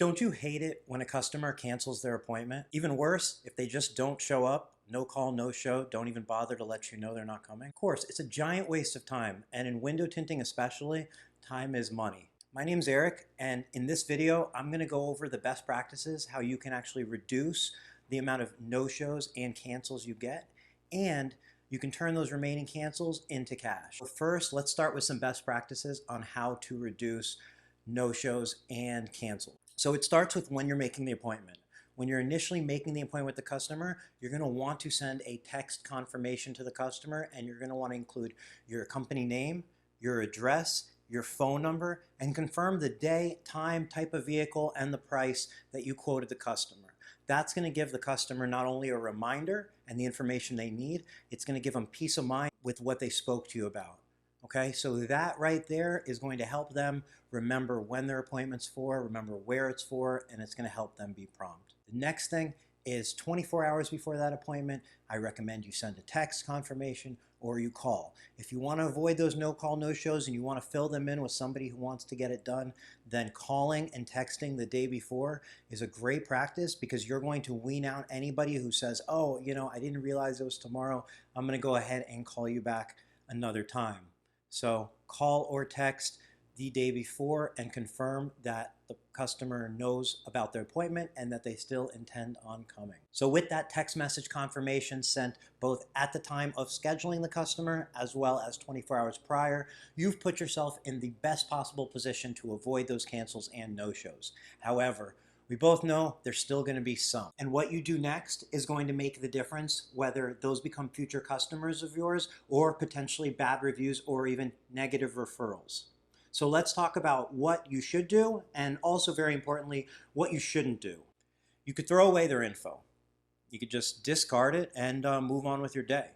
Don't you hate it when a customer cancels their appointment? Even worse, if they just don't show up, no call, no show, don't even bother to let you know they're not coming? Of course, it's a giant waste of time, and in window tinting especially, time is money. My name's Eric, and in this video, I'm gonna go over the best practices, how you can actually reduce the amount of no-shows and cancels you get, and you can turn those remaining cancels into cash. So first, let's start with some best practices on how to reduce no-shows and cancels. So it starts with when you're making the appointment. When you're initially making the appointment with the customer, you're going to want to send a text confirmation to the customer, and you're going to want to include your company name, your address, your phone number, and confirm the day, time, type of vehicle, and the price that you quoted the customer. That's going to give the customer not only a reminder and the information they need, it's going to give them peace of mind with what they spoke to you about. Okay, so that right there is going to help them remember when their appointment's for, remember where it's for, and it's going to help them be prompt. The next thing is 24 hours before that appointment, I recommend you send a text confirmation or you call. If you want to avoid those no call, no shows and you want to fill them in with somebody who wants to get it done, then calling and texting the day before is a great practice because you're going to wean out anybody who says, oh, I didn't realize it was tomorrow. I'm going to go ahead and call you back another time. So call or text the day before and confirm that the customer knows about their appointment and that they still intend on coming. So with that text message confirmation sent both at the time of scheduling the customer as well as 24 hours prior, you've put yourself in the best possible position to avoid those cancels and no-shows. However, we both know there's still going to be some. And what you do next is going to make the difference whether those become future customers of yours or potentially bad reviews or even negative referrals. So let's talk about what you should do and also very importantly, what you shouldn't do. You could throw away their info. You could just discard it and move on with your day.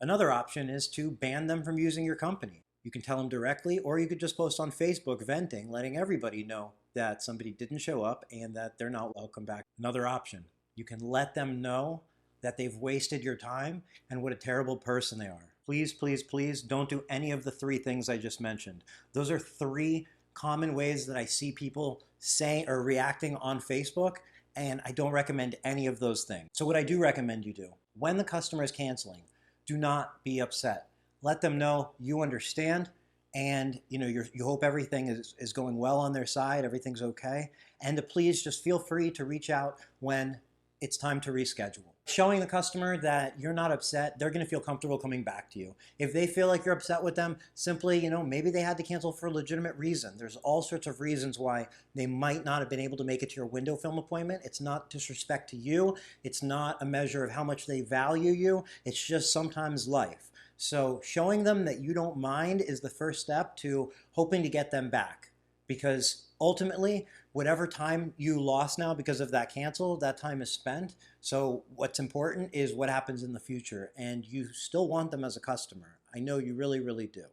Another option is to ban them from using your company. You can tell them directly, or you could just post on Facebook venting, letting everybody know that somebody didn't show up and that they're not welcome back. Another option, you can let them know that they've wasted your time and what a terrible person they are. Please, please, please don't do any of the three things I just mentioned. Those are three common ways that I see people saying or reacting on Facebook, and I don't recommend any of those things. So what I do recommend you do, when the customer is canceling, do not be upset. Let them know you understand and you hope everything is going well on their side, everything's okay, and to please just feel free to reach out when it's time to reschedule. Showing the customer that you're not upset, they're going to feel comfortable coming back to you. If they feel like you're upset with them, simply, maybe they had to cancel for a legitimate reason. There's all sorts of reasons why they might not have been able to make it to your window film appointment. It's not disrespect to you. It's not a measure of how much they value you. It's just sometimes life. So showing them that you don't mind is the first step to hoping to get them back. Because ultimately, whatever time you lost now because of that cancel, that time is spent. So what's important is what happens in the future. And you still want them as a customer. I know you really, really do.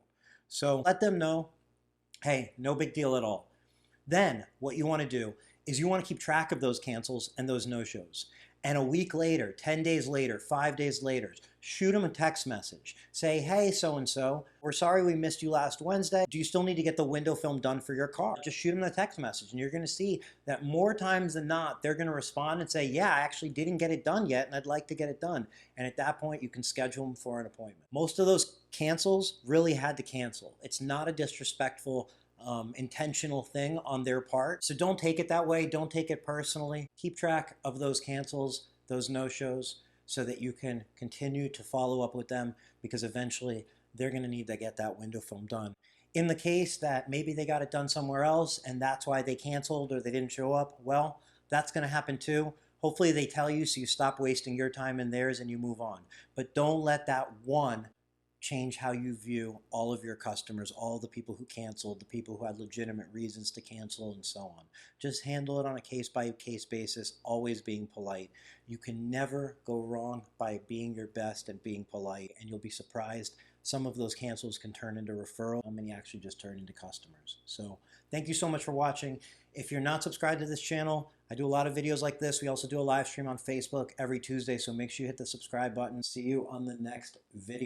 So let them know, hey, no big deal at all. Then what you want to do is you want to keep track of those cancels and those no-shows. And a week later, 10 days later, 5 days later, shoot them a text message. Say, hey, so-and-so, we're sorry we missed you last Wednesday. Do you still need to get the window film done for your car? Just shoot them a text message and you're going to see that more times than not, they're going to respond and say, yeah, I actually didn't get it done yet and I'd like to get it done. And at that point, you can schedule them for an appointment. Most of those cancels really had to cancel. It's not a disrespectful intentional thing on their part. So don't take it that way. Don't take it personally. Keep track of those cancels, those no-shows, so that you can continue to follow up with them because eventually they're going to need to get that window film done. In the case that maybe they got it done somewhere else and that's why they canceled or they didn't show up, well, that's going to happen too. Hopefully they tell you so you stop wasting your time and theirs and you move on. But don't let that one change how you view all of your customers, all the people who canceled, the people who had legitimate reasons to cancel, and so on. Just handle it on a case-by-case basis, always being polite. You can never go wrong by being your best and being polite, and you'll be surprised. Some of those cancels can turn into referrals, how many actually just turn into customers. So thank you so much for watching. If you're not subscribed to this channel, I do a lot of videos like this. We also do a live stream on Facebook every Tuesday, so make sure you hit the subscribe button. See you on the next video.